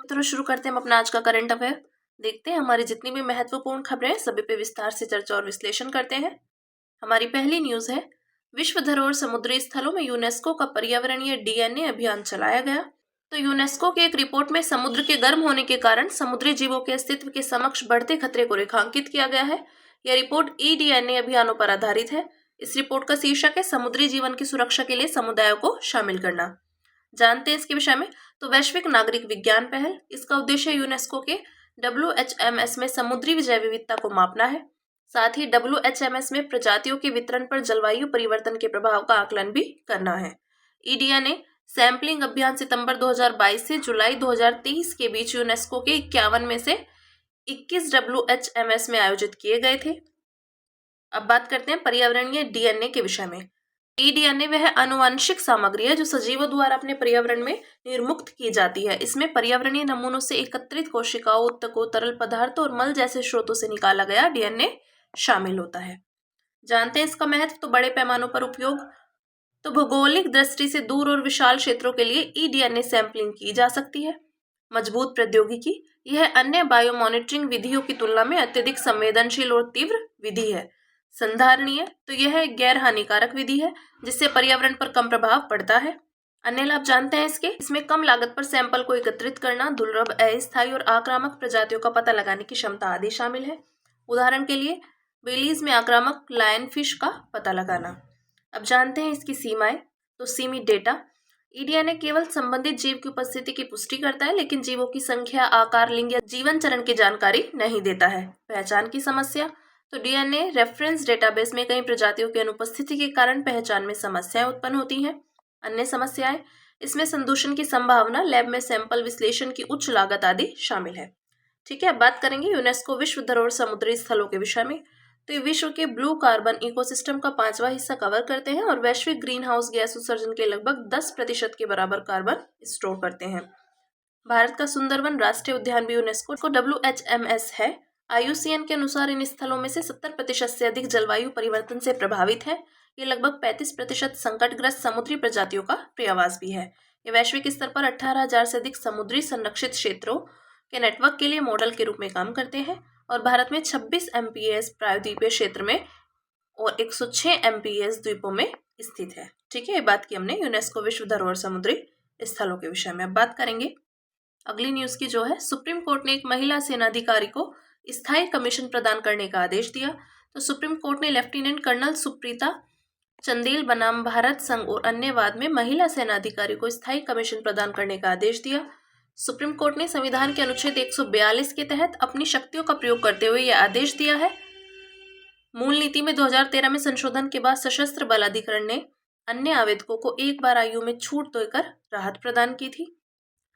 तो शुरू करते हैं हम अपना आज का करंट अफेयर। देखते हैं हमारी जितनी भी महत्वपूर्ण खबरें हैं सभी पे विस्तार से चर्चा और विश्लेषण करते हैं। हमारी पहली न्यूज है, विश्व धरोहर समुद्री स्थलों में यूनेस्को का पर्यावरणीय डीएनए अभियान चलाया गया। तो यूनेस्को की एक रिपोर्ट में समुद्र के गर्म होने के कारण समुद्री जीवों के अस्तित्व के समक्ष बढ़ते खतरे को रेखांकित किया गया है। यह रिपोर्ट डीएनए अभियानों पर आधारित है। इस रिपोर्ट का शीर्षक है, समुद्री जीवन की सुरक्षा के लिए समुदायों को शामिल करना। जानते हैं इसके विषय में। तो वैश्विक नागरिक विज्ञान पहल, इसका उद्देश्य यूनेस्को के WHMS में समुद्री जैव विविधता को मापना है। साथ ही WHMS में प्रजातियों के वितरण पर जलवायु परिवर्तन के प्रभाव का आकलन भी करना है। डीएनए सैंपलिंग अभियान सितंबर 2022 से जुलाई 2023 के बीच यूनेस्को के 51 में से 21 WHMS में आयोजित किए गए थे। अब बात करते हैं पर्यावरणीय डीएनए के विषय में। डीएनए वह आनुवंशिक सामग्री है जो सजीवों द्वारा अपने पर्यावरण में निर्मुक्त की जाती है। इसमें पर्यावरणीय नमूनों से एकत्रित कोशिकाओं, उत्तकों, तरल पदार्थों और मल जैसे स्रोतों से निकाला गया डीएनए शामिल होता है। जानते हैं इसका महत्व। तो बड़े पैमानों पर उपयोग, तो भौगोलिक दृष्टि से दूर और विशाल क्षेत्रों के लिए डीएनए सैंपलिंग की जा सकती है। मजबूत प्रौद्योगिकी, यह अन्य बायो मॉनिटरिंग विधियों की तुलना में अत्यधिक संवेदनशील और तीव्र विधि है। संधारणीय, तो यह एक गैर हानिकारक विधि है जिससे पर्यावरण पर कम प्रभाव पड़ता है। अन्य लाभ जानते हैं इसके। इसमें कम लागत पर सैंपल को एकत्रित करना, दुर्लभ, अस्थायी और आक्रामक प्रजातियों का पता लगाने की क्षमता आदि शामिल है। उदाहरण के लिए बेलीज में आक्रामक लायन फिश का पता लगाना। अब जानते हैं इसकी सीमाएं। तो सीमित डेटा, डीएनए केवल संबंधित जीव की उपस्थिति की पुष्टि करता है, लेकिन जीवों की संख्या, आकार, लिंग या जीवन चरण की जानकारी नहीं देता है। पहचान की समस्या, तो डीएनए रेफरेंस डेटाबेस में कई प्रजातियों की अनुपस्थिति के कारण पहचान में समस्याएं उत्पन्न होती हैं। अन्य समस्याएं, इसमें संदूषण की संभावना, लैब में सैंपल विश्लेषण की उच्च लागत आदि शामिल है। ठीक है, अब बात करेंगे यूनेस्को विश्व धरोहर समुद्री स्थलों के विषय में। तो ये विश्व के ब्लू कार्बन इकोसिस्टम का 5वां हिस्सा कवर करते हैं और वैश्विक ग्रीन हाउस गैस उत्सर्जन के लगभग 10% के बराबर कार्बन स्टोर करते हैं। भारत का सुंदरवन राष्ट्रीय उद्यान भी यूनेस्को को WHMS है। IUCN के अनुसार इन स्थलों में से 70% से अधिक जलवायु परिवर्तन से प्रभावित है। ये लगभग 35% संकटग्रस्त समुद्री प्रजातियों का पर्यावास भी है। ये वैश्विक स्तर पर 18,000 से अधिक समुद्री संरक्षित क्षेत्रों के नेटवर्क के लिए मॉडल के रूप में काम करते हैं और भारत में 26 MPS प्रायद्वीपीय क्षेत्र में और 106 MPS द्वीपों में स्थित है। ठीक है, ये बात की हमने यूनेस्को विश्व धरोहर समुद्री स्थलों के विषय में। अब बात करेंगे अगली न्यूज की, जो है सुप्रीम कोर्ट ने एक महिला सेनाधिकारी को स्थायी कमीशन प्रदान करने का आदेश दिया। तो सुप्रीम कोर्ट ने लेफ्टिनेंट कर्नल सुप्रीता चंदेल बनाम भारत संघ और अन्य वाद में महिला सेनाधिकारी को स्थायी कमीशन प्रदान करने का आदेश दिया। सुप्रीम कोर्ट ने संविधान के अनुच्छेद 142 के तहत अपनी शक्तियों का प्रयोग करते हुए यह आदेश दिया है। मूल नीति में 2013 में संशोधन के बाद सशस्त्र बल अधिकरण ने अन्य आवेदकों को एक बार आयु में छूट देकर राहत प्रदान की थी।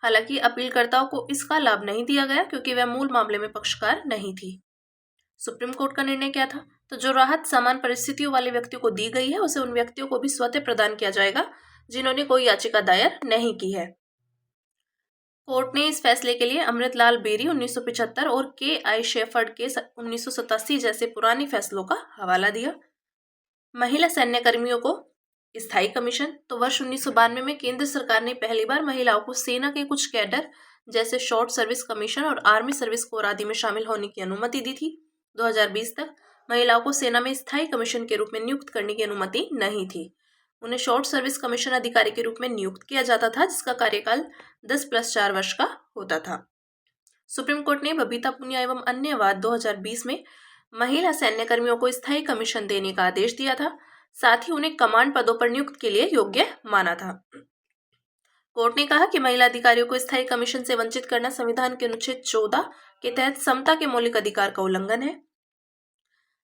हालांकि अपीलकर्ताओं को इसका लाभ नहीं दिया गया क्योंकि वह मूल मामले में पक्षकार नहीं थी। सुप्रीम कोर्ट का निर्णय क्या था? तो जो राहत समान परिस्थितियों वाले व्यक्तियों को दी गई है उसे उन व्यक्तियों को भी स्वतः प्रदान किया जाएगा जिन्होंने कोई याचिका दायर नहीं की है। कोर्ट ने इस फैसले के लिए अमृतलाल बेरी 1975 और KI शेफर्ड के 1987 जैसे पुराने फैसलों का हवाला दिया। महिला सैन्य कर्मियों को स्थायी कमीशन, तो वर्ष 1992 में केंद्र सरकार ने पहली बार महिलाओं को सेना के कुछ कैडर जैसे शॉर्ट सर्विस कमीशन और आर्मी सर्विस कोर आदि में शामिल होने की अनुमति दी थी। 2020 तक महिलाओं को सेना में स्थायी कमीशन के रूप में नियुक्त करने की अनुमति नहीं थी। उन्हें शॉर्ट सर्विस कमीशन अधिकारी के रूप में नियुक्त किया जाता था जिसका कार्यकाल 10+4 वर्ष का होता था। सुप्रीम कोर्ट ने बबीता पुनिया एवं अन्य वाद 2020 में महिला सैन्य कर्मियों को स्थायी कमीशन देने का आदेश दिया था। साथ ही उन्हें कमांड पदों पर नियुक्त के लिए योग्य माना था। कोर्ट ने कहा कि महिला अधिकारियों को स्थायी कमीशन से वंचित करना संविधान के अनुच्छेद 14 के तहत समता के मौलिक अधिकार का उल्लंघन है।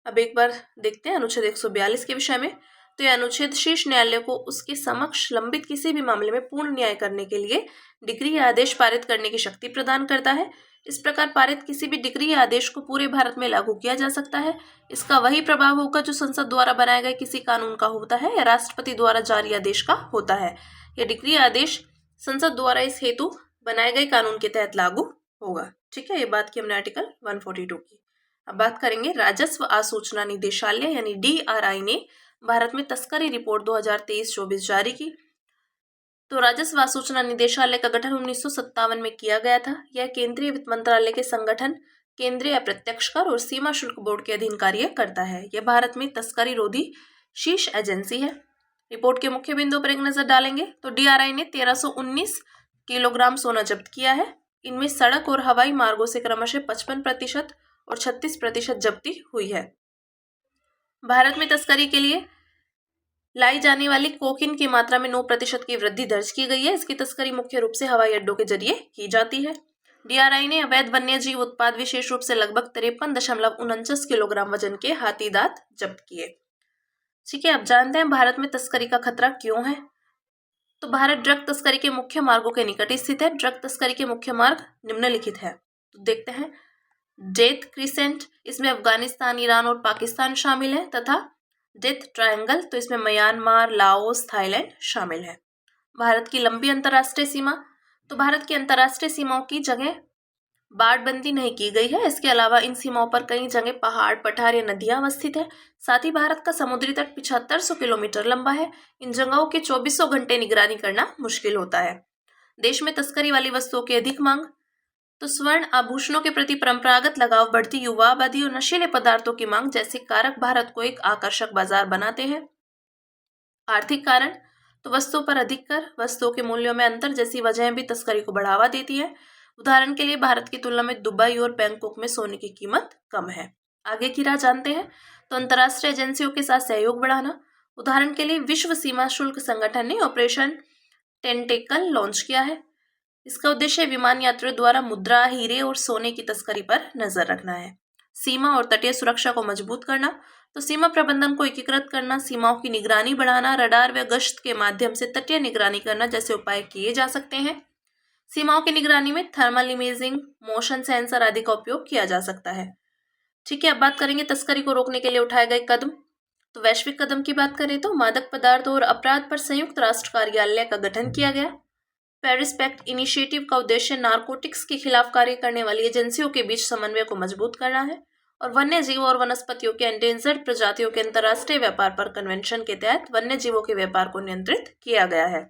अब एक बार देखते हैं अनुच्छेद 142 के विषय में। तो यह अनुच्छेद शीर्ष न्यायालय को उसके समक्ष लंबित किसी भी मामले में पूर्ण न्याय करने के लिए डिग्री या आदेश पारित करने की शक्ति प्रदान करता है। इस प्रकार पारित किसी भी डिग्री या आदेश को पूरे भारत में लागू किया जा सकता है। इसका वही प्रभाव होगा जो संसद द्वारा बनाए गए किसी कानून का होता है या राष्ट्रपति द्वारा जारी आदेश का होता है। यह डिग्री या आदेश संसद द्वारा इस हेतु बनाए गए कानून के तहत लागू होगा। ठीक है, ये बात की हमने आर्टिकल 142 की। अब बात करेंगे राजस्व आसूचना निदेशालय यानी DRI ने भारत में तस्करी रिपोर्ट 2023-24 जारी की। तो राजस्व व सूचना निदेशालय का गठन 1957 में किया गया था। यह केंद्रीय वित्त मंत्रालय के संगठन, केंद्रीय अप्रत्यक्ष कर और सीमा शुल्क बोर्ड के अधीन कार्य करता है। यह भारत में तस्करी रोधी शीर्ष एजेंसी है। रिपोर्ट के मुख्य बिंदुओं पर एक नजर डालेंगे तो DRI ने 1319 किलोग्राम सोना जब्त किया है। इनमें सड़क और हवाई मार्गों से क्रमशः 55% और 36% जब्ती हुई है। भारत में तस्करी के लिए लाई जाने वाली कोकीन की मात्रा में 9% की वृद्धि दर्ज की गई है। इसकी तस्करी मुख्य रूप से हवाई अड्डों के जरिए की जाती है। DRI ने अवैध वन्य जीव उत्पाद विशेष रूप से लगभग 53.49 किलोग्राम वजन के हाथी दांत जब्त किए। ठीक है, अब जानते हैं भारत में तस्करी का खतरा क्यों है। तो भारत ड्रग तस्करी के मुख्य मार्गों के निकट स्थित है। ड्रग तस्करी के मुख्य मार्ग निम्नलिखित है। तो देखते हैं, डेथ क्रिसेंट, इसमें अफगानिस्तान, ईरान और पाकिस्तान शामिल है, तथा डेथ ट्रायंगल, तो इसमें म्यांमार, लाओस, थाईलैंड शामिल है। भारत की लंबी अंतर्राष्ट्रीय सीमा, तो भारत की अंतर्राष्ट्रीय सीमाओं की जगह बाड़बंदी नहीं की गई है। इसके अलावा इन सीमाओं पर कई जगह पहाड़, पठार या नदियां अवस्थित है। साथ ही भारत का समुद्री तट 7500 किलोमीटर लंबा है। इन जगहों के 2400 घंटे निगरानी करना मुश्किल होता है। देश में तस्करी वाली वस्तुओं की अधिक मांग, तो स्वर्ण आभूषणों के प्रति परंपरागत लगाव, बढ़ती युवा आबादी और नशीले पदार्थों की मांग जैसे कारक भारत को एक आकर्षक बाजार बनाते हैं। आर्थिक कारण, तो वस्तुओं पर अधिक कर, वस्तुओं के मूल्यों में अंतर जैसी वजहें भी तस्करी को बढ़ावा देती है। उदाहरण के लिए भारत की तुलना में दुबई और बैंकॉक में सोने की कीमत कम है। आगे की राह जानते हैं, तो अंतर्राष्ट्रीय एजेंसियों के साथ सहयोग बढ़ाना। उदाहरण के लिए विश्व सीमा शुल्क संगठन ने ऑपरेशन टेंटेकल लॉन्च किया है। इसका उद्देश्य विमान यात्रियों द्वारा मुद्रा, हीरे और सोने की तस्करी पर नजर रखना है। सीमा और तटीय सुरक्षा को मजबूत करना, तो सीमा प्रबंधन को एकीकृत करना, सीमाओं की निगरानी बढ़ाना, रडार व गश्त के माध्यम से तटीय निगरानी करना जैसे उपाय किए जा सकते हैं। सीमाओं की निगरानी में थर्मल इमेजिंग, मोशन सेंसर आदि का उपयोग किया जा सकता है। ठीक है, अब बात करेंगे तस्करी को रोकने के लिए उठाए गए कदम। तो वैश्विक कदम की बात करें तो मादक पदार्थों और अपराध पर संयुक्त राष्ट्र कार्यालय का गठन किया गया। पेरिस पैक्ट इनिशिएटिव का उद्देश्य नारकोटिक्स के खिलाफ कार्य करने वाली एजेंसियों के बीच समन्वय को मजबूत करना है और वन्य जीवों और वनस्पतियों के एंडेंजर्ड प्रजातियों के अंतर्राष्ट्रीय व्यापार पर कन्वेंशन के तहत वन्य जीवों के व्यापार को नियंत्रित किया गया है।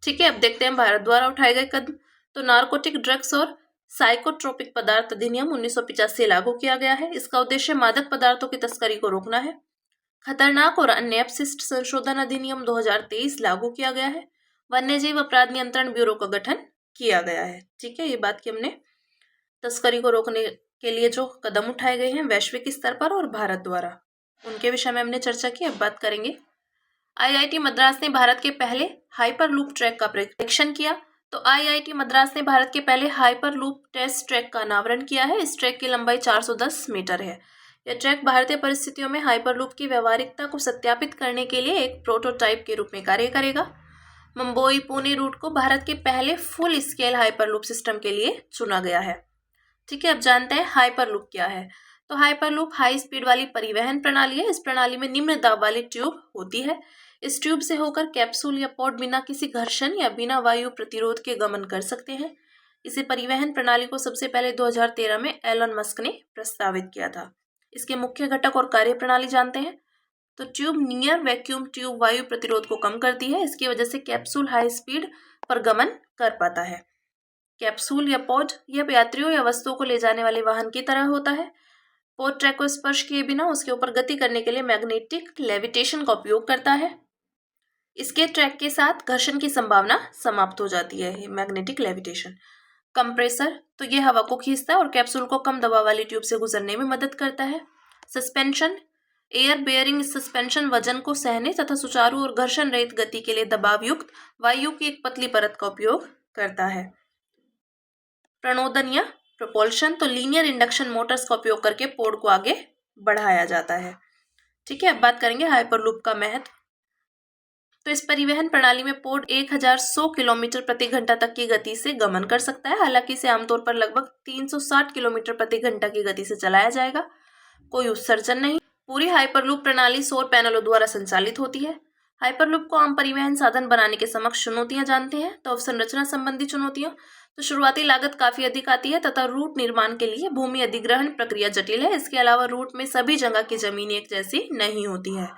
ठीक है, अब देखते हैं भारत द्वारा उठाए गए कदम। तो नारकोटिक ड्रग्स और साइकोट्रोपिक पदार्थ अधिनियम 1985 लागू किया गया है। इसका उद्देश्य मादक पदार्थों की तस्करी को रोकना है। खतरनाक और अन्य अपशिष्ट संशोधन अधिनियम 2023 लागू किया गया है। वन्यजीव अपराध नियंत्रण ब्यूरो का गठन किया गया है। ठीक है, ये बात की हमने तस्करी को रोकने के लिए जो कदम उठाए गए हैं वैश्विक स्तर पर और भारत द्वारा, उनके विषय में हमने चर्चा की। अब बात करेंगे, IIT मद्रास ने भारत के पहले हाइपरलूप ट्रैक का परीक्षण किया। तो IIT मद्रास ने भारत के पहले हाइपरलूप टेस्ट ट्रैक का अनावरण किया है। इस ट्रैक की लंबाई 410 मीटर है। यह ट्रैक भारतीय परिस्थितियों में हाइपरलूप की व्यवहारिकता को सत्यापित करने के लिए एक प्रोटोटाइप के रूप में कार्य करेगा। मुंबई पुणे रूट को भारत के पहले फुल स्केल हाइपरलूप सिस्टम के लिए चुना गया है। ठीक है, अब जानते हैं हाइपरलूप क्या है। तो हाइपरलूप हाई स्पीड वाली परिवहन प्रणाली है। इस प्रणाली में निम्न दाब वाली ट्यूब होती है। इस ट्यूब से होकर कैप्सूल या पॉड बिना किसी घर्षण या बिना वायु प्रतिरोध के गमन कर सकते हैं। इसे परिवहन प्रणाली को सबसे पहले 2013 में एलन मस्क ने प्रस्तावित किया था। इसके मुख्य घटक और कार्यप्रणाली जानते हैं। तो ट्यूब नियर वैक्यूम ट्यूब वायु प्रतिरोध को कम करती है। इसकी वजह से कैप्सूल हाई स्पीड पर गमन कर पाता है। कैप्सूल या पॉड यह यात्रियों या वस्तुओं को ले जाने वाले वाहन की तरह होता है। पॉड ट्रैक को स्पर्श किए बिना उसके ऊपर गति करने के लिए मैग्नेटिक लेविटेशन का उपयोग करता है। इसके ट्रैक के साथ घर्षण की संभावना समाप्त हो जाती है। Magnetic levitation. कंप्रेसर, तो यह हवा को खींचता है और कैप्सूल को कम दबाव वाली ट्यूब से गुजरने में मदद करता है। सस्पेंशन, एयर बेयरिंग सस्पेंशन वजन को सहने तथा सुचारू और घर्षण रहित गति के लिए दबाव युक्त वायु की एक पतली परत का उपयोग करता है। प्रणोदन या प्रोपल्शन, तो लीनियर इंडक्शन मोटर्स का उपयोग करके पॉड को आगे बढ़ाया जाता है। ठीक है, अब बात करेंगे हाइपरलूप का महत्व। तो इस परिवहन प्रणाली में पॉड 1100 किलोमीटर प्रति घंटा तक की गति से गमन कर सकता है। हालांकि इसे आमतौर पर लगभग 360 किलोमीटर प्रति घंटा की गति से चलाया जाएगा। कोई उत्सर्जन नहीं। पूरी हाइपरलूप प्रणाली सौर पैनलों द्वारा संचालित होती है। हाइपरलूप को आम परिवहन साधन बनाने के समक्ष चुनौतियां जानते हैं। तो अवसंरचना संबंधी चुनौतियां, तो शुरुआती लागत काफी अधिक आती है तथा रूट निर्माण के लिए भूमि अधिग्रहण प्रक्रिया जटिल है। इसके अलावा रूट में सभी जगह की जमीन एक जैसी नहीं होती है।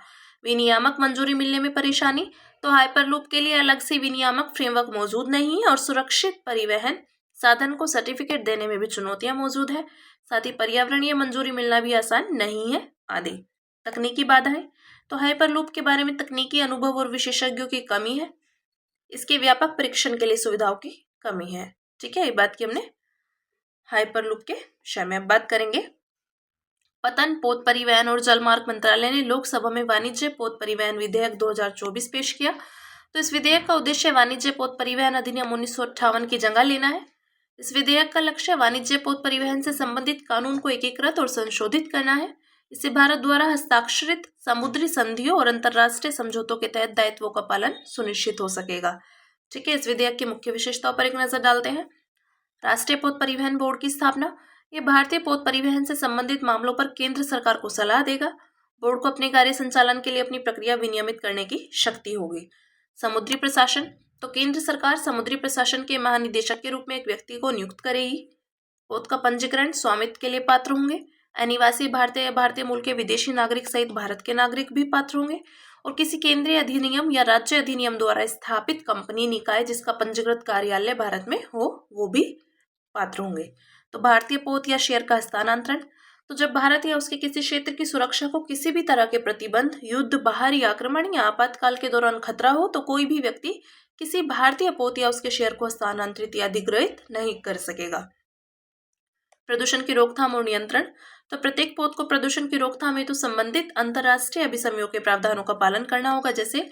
विनियामक मंजूरी मिलने में परेशानी, तो हाइपरलूप के लिए अलग से विनियामक फ्रेमवर्क मौजूद नहीं है और सुरक्षित परिवहन साधन को सर्टिफिकेट देने में भी चुनौतियां मौजूद है। साथ ही पर्यावरणीय मंजूरी मिलना भी आसान नहीं है आदि। तकनीकी बाधाएं, तो हाइपरलूप के बारे में तकनीकी अनुभव और विशेषज्ञों की कमी है। इसके व्यापक परीक्षण के लिए सुविधाओं की कमी है। ठीक है, ये बात की हमने हाइपरलूप के विषय में। अब बात करेंगे पतन पोत परिवहन और जलमार्ग मंत्रालय ने लोकसभा में वाणिज्य पोत परिवहन विधेयक 2024 पेश किया। तो इस विधेयक का उद्देश्य वाणिज्य पोत परिवहन अधिनियम 1958 की जगह लेना है। इस विधेयक का लक्ष्य वाणिज्य पोत परिवहन से संबंधित कानून को एकीकृत और संशोधित करना है। इससे भारत द्वारा हस्ताक्षरित समुद्री संधियों और अंतर्राष्ट्रीय समझौतों के तहत दायित्वों का पालन सुनिश्चित हो सकेगा। ठीक है, इस विधेयक की मुख्य विशेषताओं पर एक नजर डालते हैं। राष्ट्रीय पोत परिवहन बोर्ड की स्थापना, ये भारतीय पोत परिवहन से संबंधित मामलों पर केंद्र सरकार को सलाह देगा। बोर्ड को अपने कार्य संचालन के लिए अपनी प्रक्रिया विनियमित करने की शक्ति होगी। समुद्री प्रशासन, तो केंद्र सरकार समुद्री प्रशासन के महानिदेशक के रूप में एक व्यक्ति को नियुक्त करेगी। पोत का पंजीकरण स्वामित्व के लिए पात्र होंगे। अनिवासी भारतीय मूल के विदेशी नागरिक सहित भारत के नागरिक भी पात्र होंगे और किसी केंद्रीय अधिनियम या राज्य अधिनियम द्वारा स्थापित कंपनी निकाय जिसका पंजीकृत कार्यालय भारत में हो वो भी पात्र होंगे। तो भारतीय पोत या शेयर का हस्तांतरण, तो जब भारत या उसके किसी क्षेत्र की सुरक्षा को किसी भी तरह के प्रतिबंध, युद्ध, बाहरी आक्रमण या आपातकाल के दौरान खतरा हो तो कोई भी व्यक्ति किसी भारतीय पोत या उसके शेयर को हस्तांतरित या अधिग्रहित नहीं कर सकेगा। प्रदूषण की रोकथाम और नियंत्रण, तो प्रत्येक पोत को प्रदूषण की रोकथाम हेतु संबंधित अंतर्राष्ट्रीय अभिसमयों के प्रावधानों का पालन करना होगा, जैसे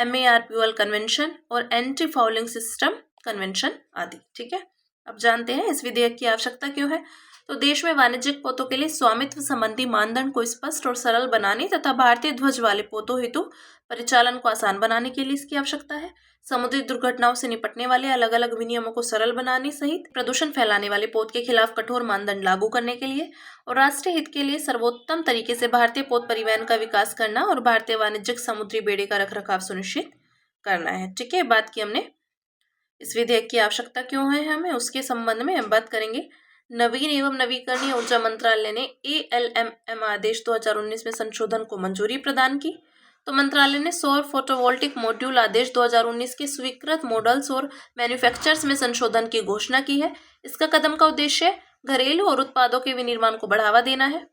MARPOL कन्वेंशन और एंटी फाउलिंग सिस्टम कन्वेंशन आदि। ठीक है, अब जानते हैं इस विधेयक की आवश्यकता क्यों है। तो देश में वाणिज्यिक पोतों के लिए स्वामित्व संबंधी मानदंड को स्पष्ट और सरल बनाने तथा भारतीय ध्वज वाले पोतों हेतु परिचालन को आसान बनाने के लिए इसकी आवश्यकता है। समुद्री दुर्घटनाओं से निपटने वाले अलग अलग विनियमों को सरल बनाने सहित प्रदूषण फैलाने वाले पोत के खिलाफ कठोर मानदंड लागू करने के लिए और राष्ट्रीय हित के लिए सर्वोत्तम तरीके से भारतीय पोत परिवहन का विकास करना और भारतीय वाणिज्यिक समुद्री बेड़े का रखरखाव सुनिश्चित करना है। ठीक है, बात की हमने इस विधेयक की आवश्यकता क्यों है हमें, उसके संबंध में हम बात करेंगे। नवीन एवं नवीकरणीय ऊर्जा मंत्रालय ने ALMM आदेश 2019 में संशोधन को मंजूरी प्रदान की। तो मंत्रालय ने सौर फोटोवोल्टिक मॉड्यूल आदेश 2019 के स्वीकृत मॉडल्स और मैन्युफैक्चरर्स में संशोधन की घोषणा की है। इसका कदम का उद्देश्य घरेलू और उत्पादों के विनिर्माण को बढ़ावा देना है।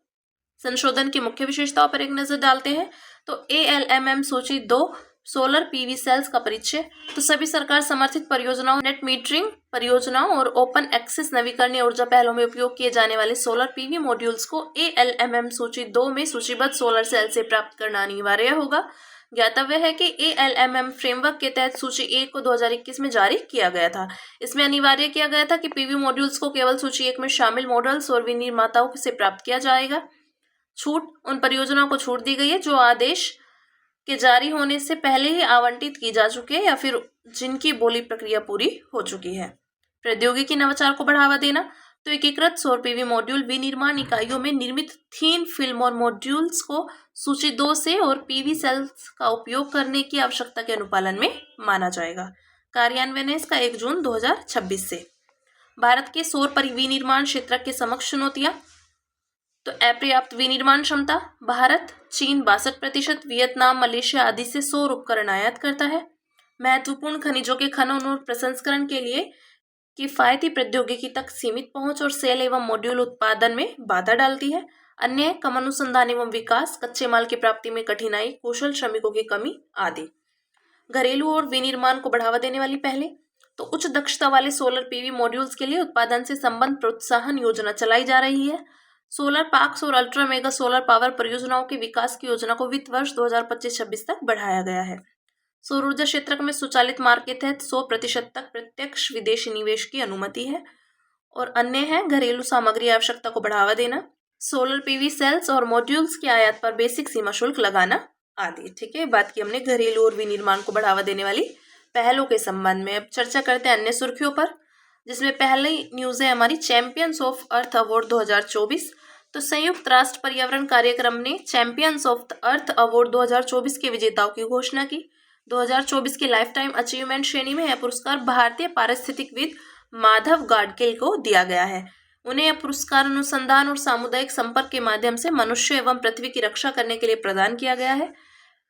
संशोधन की मुख्य विशेषताओं पर एक नजर डालते हैं। तो ALMM सूची 2 सोलर PV सेल्स का परिचय, तो सभी सरकार समर्थित परियोजनाओं, नेट मीटरिंग परियोजनाओं और ओपन एक्सेस नवीकरणीय ऊर्जा पहलों में उपयोग किए जाने वाले सोलर PV मॉड्यूल्स को ALMM सूची 2 में सूचीबद्ध सोलर सेल से प्राप्त करना अनिवार्य होगा। ज्ञातव्य है कि ALMM फ्रेमवर्क के तहत सूची 1 को 2021 में जारी किया गया था। इसमें अनिवार्य किया गया था कि PV मॉड्यूल्स को केवल सूची 1 में शामिल मॉडल्स और विनिर्माताओं से प्राप्त किया जाएगा। छूट, उन परियोजनाओं को छूट दी गई है जो आदेश के जारी होने से पहले ही आवंटित की जा चुके हैं या फिर जिनकी बोली प्रक्रिया पूरी हो चुकी है। प्रौद्योगिकी नवाचार को बढ़ावा देना, तो एकीकृत सौर PV मॉड्यूल विनिर्माण इकाइयों में निर्मित थीन फिल्म और मॉड्यूल्स को सूची 2 से और PV सेल्स का उपयोग करने की आवश्यकता के अनुपालन में माना जाएगा। कार्यान्वयन है इसका 1 जून 2026 से। भारत के सौर विनिर्माण क्षेत्र के समक्ष चुनौतियां, तो अपर्याप्त विनिर्माण क्षमता, भारत, चीन 62%, वियतनाम, मलेशिया आदि से सौर उपकरण आयात करता है। महत्वपूर्ण खनिजों के खनन और प्रसंस्करण के लिए किफायती प्रौद्योगिकी तक सीमित पहुंच और सेल एवं मॉड्यूल उत्पादन में बाधा डालती है। अन्य कम अनुसंधान एवं विकास, कच्चे माल की प्राप्ति में कठिनाई, कुशल श्रमिकों की कमी आदि। घरेलू और विनिर्माण को बढ़ावा देने वाली पहले, तो उच्च दक्षता वाले सोलर PV मॉड्यूल्स के लिए उत्पादन से संबंध प्रोत्साहन योजना चलाई जा रही है। सोलर पार्क्स और अल्ट्रा मेगा सोलर पावर परियोजनाओं के विकास की योजना को वित्त वर्ष 2025-26 तक बढ़ाया गया है। सौर ऊर्जा क्षेत्र में स्वचालित मार्ग के तहत 100% तक प्रत्यक्ष विदेशी निवेश की अनुमति है। और अन्य है घरेलू सामग्री आवश्यकता को बढ़ावा देना, सोलर PV सेल्स और मॉड्यूल्स की आयात पर बेसिक सीमा शुल्क लगाना आदि। ठीक है, बात की हमने घरेलू और विनिर्माण को बढ़ावा देने वाली पहलों के संबंध में। अब चर्चा करते हैं अन्य सुर्खियों पर, जिसमें पहली न्यूज है हमारी चैंपियंस ऑफ अर्थ अवार्ड 2024। तो संयुक्त राष्ट्र पर्यावरण कार्यक्रम ने चैंपियंस ऑफ अर्थ अवार्ड 2024 के विजेताओं की घोषणा की। 2024 की लाइफ टाइम अचीवमेंट श्रेणी में यह पुरस्कार भारतीय पारिस्थितिकविद माधव गाडगिल को दिया गया है। उन्हें यह पुरस्कार अनुसंधान और सामुदायिक संपर्क के माध्यम से मनुष्य एवं पृथ्वी की रक्षा करने के लिए प्रदान किया गया है।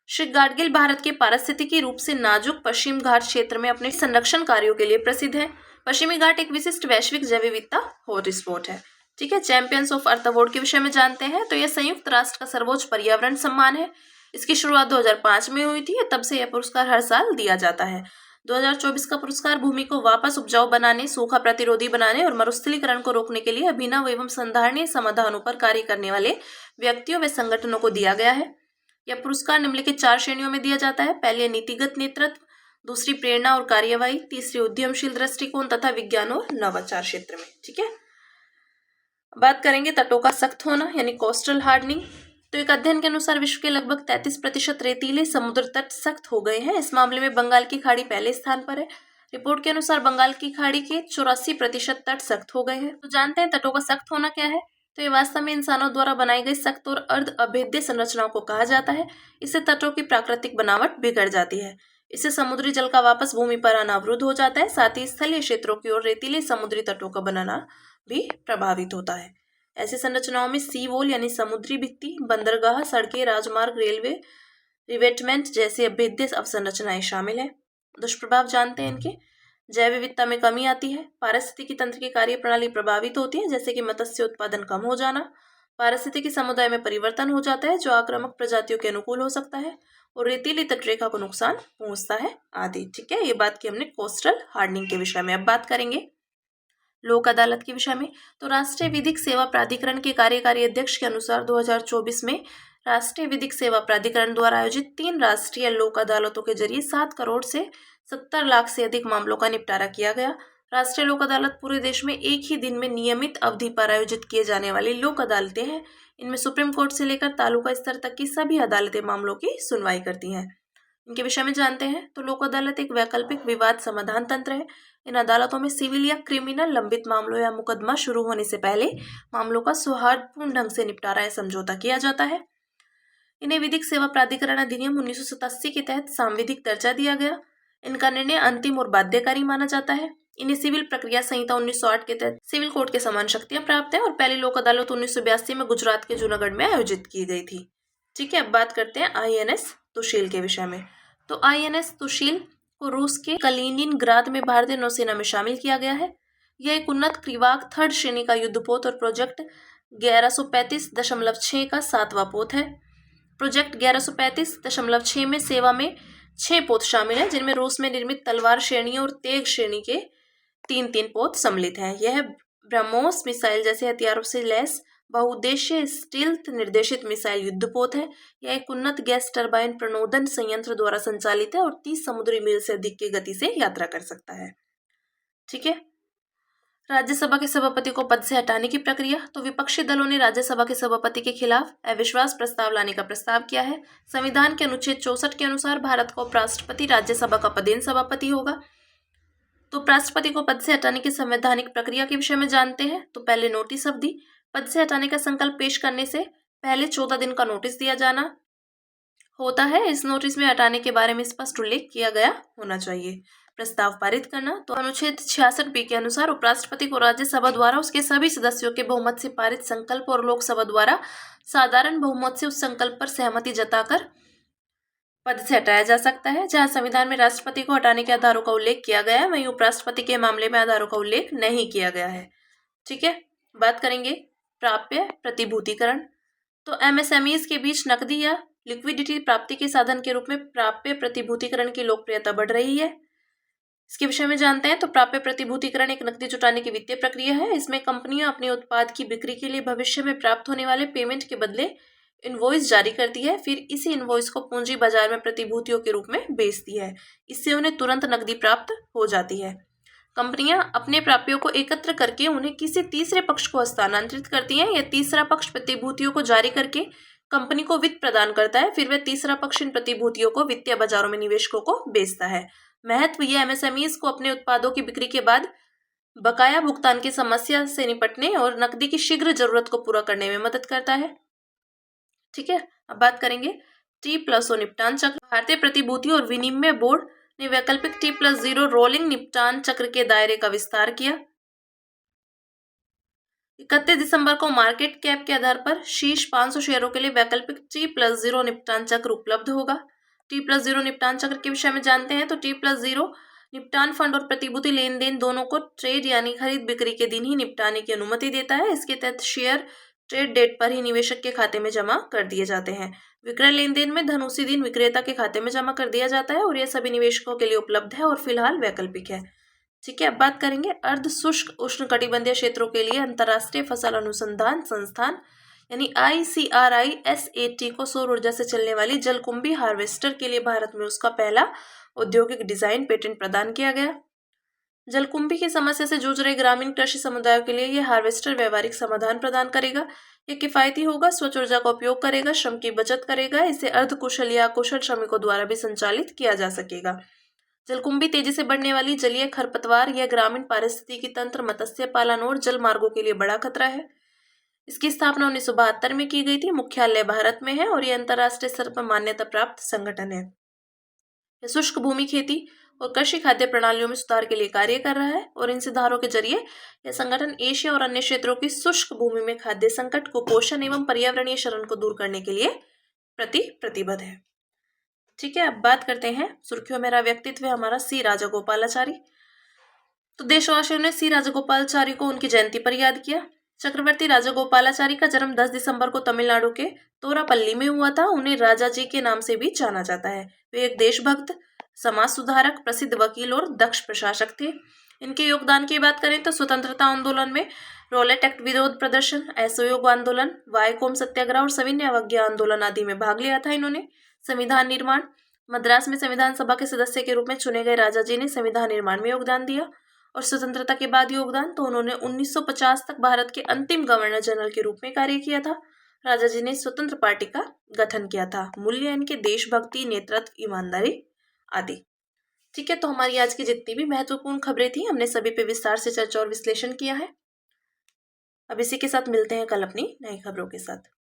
श्री गाडगिल भारत के पारिस्थितिकी रूप से नाजुक पश्चिम घाट क्षेत्र में अपने संरक्षण कार्यों के लिए प्रसिद्ध है। पश्चिमी घाट एक विशिष्ट वैश्विक जैव विविधता हॉटस्पॉट है। ठीक है, चैंपियंस ऑफ अर्थ अवार्ड के विषय में जानते हैं तो यह संयुक्त राष्ट्र का सर्वोच्च पर्यावरण सम्मान है। इसकी शुरुआत 2005 में हुई थी, तब से यह पुरस्कार हर साल दिया जाता है। 2024 का पुरस्कार भूमि को वापस उपजाऊ बनाने, सूखा प्रतिरोधी बनाने और मरुस्थलीकरण को रोकने के लिए अभिनव एवं संधारणीय समाधानों पर कार्य करने वाले व्यक्तियों व संगठनों को दिया गया है। यह पुरस्कार निम्नलिखित 4 श्रेणियों में दिया जाता है। पहले नीतिगत नेतृत्व, दूसरी प्रेरणा और कार्यवाही, तीसरी उद्यमशील दृष्टिकोण तथा विज्ञान और नवाचार क्षेत्र में। ठीक है, बात करेंगे तटों का सख्त होना यानी कोस्टल हार्डनिंग। तो एक अध्ययन के अनुसार विश्व के लगभग 33% रेतीले समुद्र तट सख्त हो गए हैं। इस मामले में बंगाल की खाड़ी पहले स्थान पर है। रिपोर्ट के अनुसार बंगाल की खाड़ी के 84% तट सख्त हो गए हैं। तो जानते हैं तटों का सख्त होना क्या है। तो ये वास्तव में इंसानों द्वारा बनाई गई सख्त और अर्ध अभेद्य संरचनाओं को कहा जाता है। इससे तटों की प्राकृतिक बनावट बिगड़ जाती है। इससे समुद्री जल का वापस भूमि पर आना अवरुद्ध हो जाता है। साथ ही स्थलीय क्षेत्रों की ओर रेतीले समुद्री तटों का बनाना भी प्रभावित होता है। ऐसी संरचनाओं में सी वॉल यानी समुद्री भित्ति, बंदरगाह, सड़कें, राजमार्ग, रेलवे, रिवेटमेंट जैसी अभेद्य अवसंरचनाएं शामिल हैं। दुष्प्रभाव जानते हैं इनके। जैव विविधता में कमी आती है। पारिस्थितिकी तंत्र की कार्य प्रणाली प्रभावित होती है, जैसे कि मत्स्य उत्पादन कम हो जाना। पारिस्थितिकी समुदाय में परिवर्तन हो जाता है जो आक्रामक प्रजातियों के अनुकूल हो सकता है और रेतीली तटरेखा को नुकसान पहुंचता है आदि। ठीक है, ये बात की हमने कोस्टल हार्डनिंग के विषय में। अब बात करेंगे लोक अदालत के विषय में। तो राष्ट्रीय विधिक सेवा प्राधिकरण के कार्यकारी अध्यक्ष के अनुसार 2024 में राष्ट्रीय विधिक सेवा प्राधिकरण द्वारा आयोजित 3 राष्ट्रीय लोक अदालतों के जरिए 7 करोड़ से 70 लाख से अधिक मामलों का निपटारा किया गया। राष्ट्रीय लोक अदालत पूरे देश में एक ही दिन में नियमित अवधि पर आयोजित किए जाने वाली लोक अदालतें हैं। इनमें सुप्रीम कोर्ट से लेकर तालुका स्तर तक की सभी अदालतें मामलों की सुनवाई करती हैं। इनके विषय में जानते हैं तो लोक अदालत एक वैकल्पिक विवाद समाधान तंत्र है। इन अदालतों में सिविल या क्रिमिनल लंबित मामलों या मुकदमा शुरू होने से पहले मामलों का सौहार्दपूर्ण ढंग से निपटारा या समझौता किया जाता है। इन्हें विधिक सेवा प्राधिकरण अधिनियम 1987 के तहत सांविधिक दर्जा दिया गया। इनका निर्णय अंतिम और बाध्यकारी माना जाता है। इन्हें सिविल प्रक्रिया संहिता 1908 के तहत सिविल कोर्ट के समान शक्तियां प्राप्त है और पहली लोक अदालत 1982 में गुजरात के जूनागढ़ में आयोजित की गई थी। ठीक है, अब बात करते हैं INS तुशील के विषय में। तो INS तुशील को रूस के कलिनिनग्राद में भारतीय नौसेना में शामिल किया गया है। यह एक उन्नत क्रिवाक 3rd श्रेणी का युद्धपोत और प्रोजेक्ट 1135.6 का 7वां पोत है। प्रोजेक्ट 1135.6 में सेवा में 6 पोत शामिल हैं, जिनमें रूस में निर्मित तलवार श्रेणी और तेग श्रेणी के 3 पोत सम्मिलित हैं। यह ब्रह्मोस मिसाइल जैसे हथियारों से लैस बहुउद्देशीय स्टील्थ निर्देशित मिसाइल युद्धपोत है। यह एक उन्नत गैस टरबाइन प्रणोदन संयंत्र द्वारा संचालित है और 30 समुद्री मील से अधिक की गति से यात्रा कर सकता है। ठीक है, राज्यसभा के सभापति को पद से हटाने की प्रक्रिया। तो विपक्षी दलों ने राज्यसभा के सभापति के खिलाफ अविश्वास प्रस्ताव लाने का प्रस्ताव किया है। संविधान के अनुच्छेद 64 के अनुसार भारत का उपराष्ट्रपति राज्यसभा का पदेन सभापति होगा। तो उपराष्ट्रपति को पद से हटाने की संवैधानिक प्रक्रिया के विषय में जानते हैं। तो पहले नोटिस अवधि। पद से हटाने का संकल्प पेश करने से पहले 14 दिन का नोटिस दिया जाना होता है। इस नोटिस में हटाने के बारे में स्पष्ट उल्लेख किया गया होना चाहिए। प्रस्ताव पारित करना। तो अनुच्छेद 66B के अनुसार उपराष्ट्रपति को राज्यसभा द्वारा उसके सभी सदस्यों के बहुमत से पारित संकल्प और लोकसभा द्वारा साधारण बहुमत से उस संकल्प पर सहमति जताकर पद से हटाया जा सकता है। जहां संविधान में राष्ट्रपति को हटाने के आधारों का उल्लेख किया गया है, वहीं उपराष्ट्रपति के मामले में आधारों का उल्लेख नहीं किया गया है। ठीक है, बात करेंगे प्राप्य प्रतिभूतिकरण। तो MSMEs के बीच नकदी या लिक्विडिटी प्राप्ति के साधन के रूप में प्राप्य प्रतिभूतिकरण की लोकप्रियता बढ़ रही है। इसके विषय में जानते हैं तो प्राप्य प्रतिभूतिकरण एक नकदी जुटाने की वित्तीय प्रक्रिया है। इसमें कंपनियां अपने उत्पाद की बिक्री के लिए भविष्य में प्राप्त होने वाले पेमेंट के बदले इनवॉइस जारी करती है, फिर इसी इनवॉइस को पूंजी बाजार में प्रतिभूतियों के रूप में बेचती है। इससे उन्हें तुरंत नकदी प्राप्त हो जाती है। कंपनियां अपने प्राप्यों को एकत्र करके उन्हें किसी तीसरे पक्ष को हस्तांतरित करती हैं। यह तीसरा पक्ष प्रतिभूतियों को जारी करके कंपनी को वित्त प्रदान करता है, फिर वह तीसरा पक्ष इन प्रतिभूतियों को वित्तीय बाजारों में निवेशकों को बेचता है। महत्व यह MSMEs को अपने उत्पादों की बिक्री के बाद बकाया भुगतान की समस्या से निपटने और नकदी की शीघ्र जरूरत को पूरा करने में मदद करता है। ठीक है, अब बात करेंगे T+0 निपटान चक्र। भारतीय प्रतिभूति और विनिमय बोर्ड ने वैकल्पिक T+0 रोलिंग निपटान चक्र के दायरे का विस्तार किया। 31 दिसंबर को मार्केट कैप के आधार पर शीर्ष 500 शेयरों के लिए वैकल्पिक T+0 निपटान चक्र उपलब्ध होगा। T+0 निपटान चक्र के विषय में जानते हैं तो T+0 निपटान फंड और प्रतिभूति लेन देन दोनों को ट्रेड यानी खरीद बिक्री के दिन ही निपटाने की अनुमति देता है। इसके तहत शेयर ट्रेड डेट पर ही निवेशक के खाते में जमा कर दिए जाते हैं। विक्रय लेन देन में धन उसी दिन विक्रेता के खाते में जमा कर दिया जाता है और यह सभी निवेशकों के लिए उपलब्ध है और फिलहाल वैकल्पिक है। ठीक है, अब बात करेंगे अर्ध शुष्क उष्णकटिबंधीय क्षेत्रों के लिए अंतर्राष्ट्रीय फसल अनुसंधान संस्थान यानी ICRISAT को सौर ऊर्जा से चलने वाली जलकुंभी हार्वेस्टर के लिए भारत में उसका पहला औद्योगिक डिजाइन पेटेंट प्रदान किया गया। जलकुंभी की समस्या से जूझ रहे ग्रामीण कृषि समुदायों के लिए यह हार्वेस्टर व्यवहारिक समाधान प्रदान करेगा। यह किफायती होगा, स्वच्छ ऊर्जा का उपयोग करेगा, श्रम की बचत करेगा। इसे अर्धकुशल या कुशल श्रमिकों द्वारा भी संचालित किया जा सकेगा। जलकुंभी तेजी से बढ़ने वाली जलीय खरपतवार या ग्रामीण पारिस्थितिकी तंत्र, मत्स्य पालन और जल मार्गों के लिए बड़ा खतरा है। इसकी स्थापना 1972 में की गई थी। मुख्यालय भारत में है और यह अंतर्राष्ट्रीय स्तर पर मान्यता प्राप्त संगठन है। यह शुष्क भूमि खेती और कृषि खाद्य प्रणालियों में सुधार के लिए कार्य कर रहा है और इन सुधारों के जरिए यह संगठन एशिया और अन्य क्षेत्रों की शुष्क भूमि में खाद्य संकट, कुपोषण एवं पर्यावरणीय क्षरण को दूर करने के लिए प्रतिबद्ध है। ठीक है, अब बात करते हैं सुर्खियों में रहा व्यक्तित्व हमारा सी राजगोपालाचारी। तो देशवासियों ने सी राजगोपालाचारी को उनकी जयंती पर याद किया। चक्रवर्ती राजगोपालाचारी का जन्म 10 दिसंबर को तमिलनाडु के तोरापल्ली में हुआ था। उन्हें राजा जी के नाम से भी जाना जाता है। वे एक देशभक्त, समाज सुधारक, प्रसिद्ध वकील और दक्ष प्रशासक थे। इनके योगदान की बात करें तो स्वतंत्रता आंदोलन में रॉलेट एक्ट विरोध प्रदर्शन, असहयोग आंदोलन, वायकोम सत्याग्रह और सविनय अवज्ञा आंदोलन आदि में भाग लिया था इन्होंने। संविधान निर्माण, मद्रास में संविधान सभा के सदस्य के रूप में चुने गए राजा जी ने संविधान निर्माण में योगदान दिया और स्वतंत्रता के बाद योगदान तो उन्होंने 1950 तक भारत के अंतिम गवर्नर जनरल के रूप में कार्य किया था। राजा जी ने स्वतंत्र पार्टी का गठन किया था। मूल्य इनके देशभक्ति, नेतृत्व, ईमानदारी आदि। ठीक है, तो हमारी आज की जितनी भी महत्वपूर्ण खबरें थी हमने सभी पे विस्तार से चर्चा और विश्लेषण किया है। अब इसी के साथ मिलते हैं कल अपनी नई खबरों के साथ।